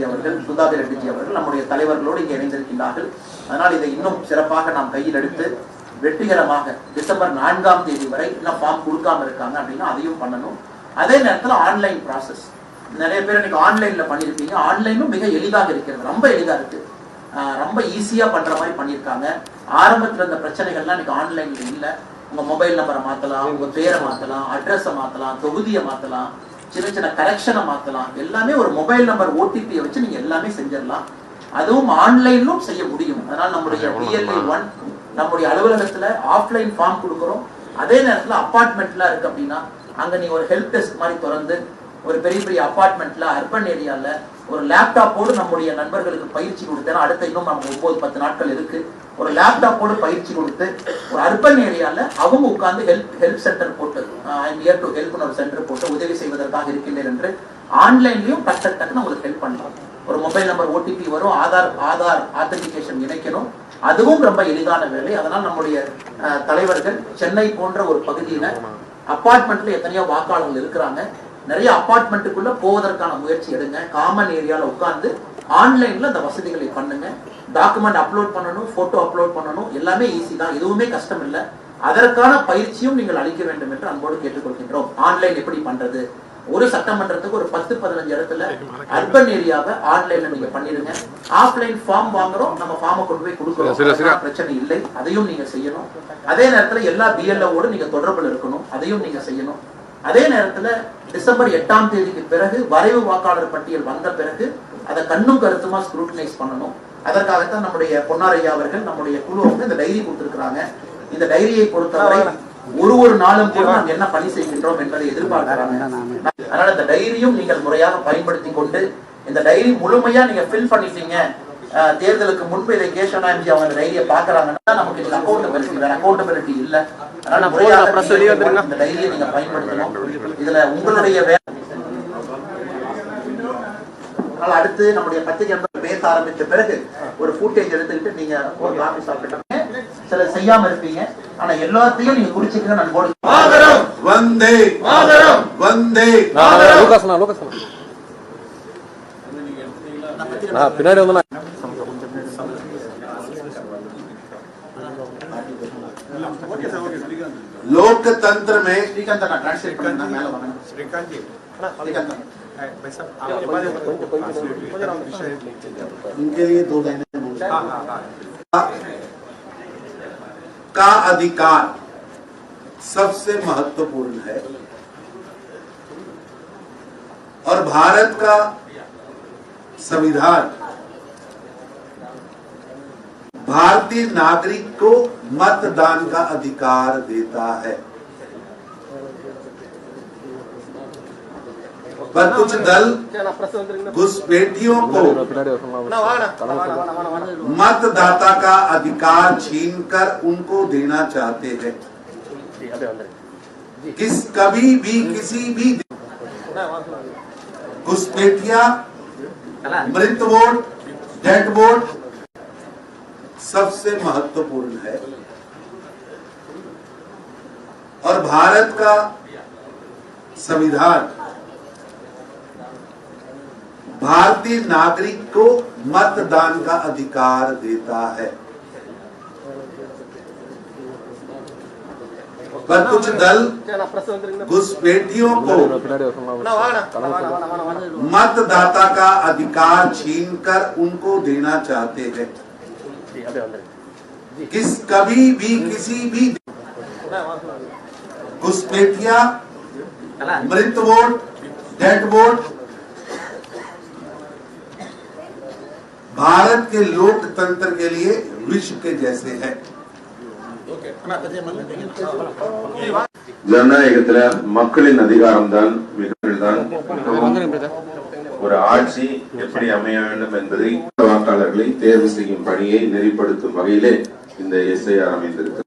அவர்கள், சுதாகர் ரெட்டிஜி அவர்கள் நம்முடைய தலைவர்களோடு இங்கே இணைந்திருக்கின்றார்கள். அதனால் இதை இன்னும் சிறப்பாக நாம் கையில் எடுத்து வெற்றிகரமாக டிசம்பர் 4ஆம் தேதி வரை இன்னும் ஃபார்ம் கொடுக்காம இருக்காங்க அப்படின்னா அதையும் பண்ணணும். அதே நேரத்தில் ஆன்லைன் ப்ராசஸ் நிறைய பேர் இன்னைக்கு ஆன்லைன்ல பண்ணியிருப்பீங்க. ஆன்லைனும் மிக எளிதாக இருக்கிறது, ரொம்ப எளிதாக இருக்கு, ரொம்ப ஈஸியா பண்ற மாதிரி பண்ணியிருக்காங்க. ஆரம்பத்தில் இருந்த பிரச்சனைகள்லாம் இன்னைக்கு ஆன்லைன்ல இல்லை. உங்க மொபைல் நம்பரை மாத்தலாம், உங்க பேரை மாத்தலாம், அட்ரஸை மாத்தலாம், தொகுதியை மாத்தலாம், சின்ன சின்ன கரெக்ஷனை மாத்தலாம். எல்லாமே ஒரு மொபைல் நம்பர் ஓடிபியை வச்சு நீங்க எல்லாமே செஞ்சிடலாம். அதுவும் ஆன்லைன்லும் செய்ய முடியும். அதனால நம்முடைய PLA 1 நம்முடைய அலுவலகத்துல ஆஃப்லைன் ஃபார்ம் கொடுக்குறோம். அதே நேரத்துல அபார்ட்மெண்ட்ல இருக்கு அப்படின்னா அங்க நீங்க ஒரு ஹெல்ப் டெஸ்க் மாதிரி திறந்து ஒரு பெரிய பெரிய அபார்ட்மெண்ட்ல அர்பன் ஏரியால ஒரு லேப்டாப்போடு நம்முடைய நண்பர்களுக்கு பயிற்சி கொடுத்தேன். அடுத்த இன்னும் நம்ம 9-10 நாட்கள் இருக்கு. ஒரு லேப்டாப்போடு பயிற்சி கொடுத்து ஒரு அர்பன் ஏரியால அவங்க உட்கார்ந்து ஹெல்ப் சென்டர் போட்டு ஐ எம் ஹியர் டு ஹெல்ப்னு ஒரு சென்டர் போட்டு உதவி செய்வதற்காக இருக்கின்றேன் என்று ஆன்லைன்லயும் டக்குன்னு உங்களுக்கு ஹெல்ப் பண்றோம். ஒரு மொபைல் நம்பர் ஓடிபி வரும், ஆதார் ஆத்தென்டிகேஷன் இணைக்கணும். அதுவும் ரொம்ப எளிதான வேலை. அதனால் நம்முடைய தலைவர்கள் சென்னை போன்ற ஒரு பகுதியில அபார்ட்மெண்ட்ல எத்தனையோ வாக்காளர்கள் இருக்கிறாங்க. நிறைய அபார்ட்மெண்ட்டுக்குள்ள போவதற்கான முயற்சி எடுங்க. காமன் ஏரியால உட்கார்ந்து ஆன்லைன்ல அந்த வசதிகளை பண்ணுங்க. டாக்குமெண்ட் அப்லோட் பண்ணணும், போட்டோ அப்லோட் பண்ணணும், எல்லாமே ஈஸி தான், எதுவுமே கஷ்டம் இல்லை. அதற்கான பயிற்சியும் நீங்கள் அளிக்க வேண்டும் என்று அன்போடு கேட்டுக்கொள்கின்றோம். ஆன்லைன் எப்படி பண்றது? ஒரு சட்டமன்றத்துக்கு ஒரு 10-15 இடத்துல அர்பன் ஏரியாவை ஆன்லைன்ல நீங்க பண்ணிடுங்க. ஆஃப்லைன் ஃபார்ம் வாங்குறோம், நம்ம ஃபார்மை கொண்டு போய் கொடுக்குறோம், பிரச்சனை இல்லை, அதையும் நீங்க செய்யணும். அதே நேரத்துல எல்லா BLOவோடு நீங்க தொடர்பில் இருக்கணும், அதையும் நீங்க செய்யணும். அதே நேரத்துல டிசம்பர் 8ஆம் தேதிக்கு பிறகு வரைவு வாக்காளர் பட்டியல் வந்த பிறகு அதை கண்ணும் கருத்துமா ஸ்க்ரூட்டனைஸ் பண்ணணும். அதற்காகத்தான் நம்முடைய பொன்னாரையா அவர்கள் நம்முடைய குழு வந்து இந்த டைரி கொடுத்திருக்கிறாங்க. இந்த டைரியை பொறுத்தவரை ஒரு நாளும் கூட நாம் என்ன பணி செய்கின்றோம் என்பதை எதிர்பார்க்கிறாங்க. அதனால இந்த டைரியும் நீங்கள் முறையாக பயன்படுத்தி கொண்டு இந்த டைரி முழுமையா நீங்க ஃபில் பண்ணிட்டீங்க. தேர்தலுக்கு முன்பு இதை கேஷனாஜி அவங்க டைரியை பாக்குறாங்கன்னா நமக்கு இதுல அக்கௌண்டபிலிட்டி இல்ல. அதனால முறையாக இந்த டைரியை நீங்க பயன்படுத்தணும். இதுல உங்களுடைய அடுத்து நம்முடைய பத்திரிகை பேச ஆரம்பித்த பிறகு ஒரு ஃபுட்டேஜ் எடுத்துக்கிட்டு நீங்க ஒரு காபி சாப்பிட்டு சில செய்யாம இருப்பீங்க. ஆனா எல்லாத்தையும் நீங்க குறிச்சிக்க நண்போடு வந்தே வந்தே பின்னாடி வந்து लोकतंत्र में इनके लिए 2 लाइनें का अधिकार सबसे महत्वपूर्ण है और भारत का संविधान भारतीय नागरिक को मतदान का अधिकार देता है। पर कुछ दल घुसपैठियों को मतदाता का अधिकार छीनकर उनको देना चाहते हैं। कभी भी किसी भी घुसपैठिया, मृत वोट, डेड वोट सबसे महत्वपूर्ण है और भारत का संविधान भारतीय नागरिक को मतदान का अधिकार देता है। पर कुछ दल घुसपैठियों को मतदाता का अधिकार छीनकर उनको देना चाहते हैं। कभी भी किसी भी घुसपैठिया, मृत वोट, डेड वोट भारत के लोकतंत्र के लिए विष के जैसे है। ஜனநாயகத்துல மக்களின் அதிகாரம் தான் ஒரு ஆட்சி எப்படி அமைய வேண்டும் என்பதை வாக்காளர்களை தேர்வு செய்யும் பணியை நெறிப்படுத்தும் வகையிலே இந்த SIR அமைந்திருக்கு.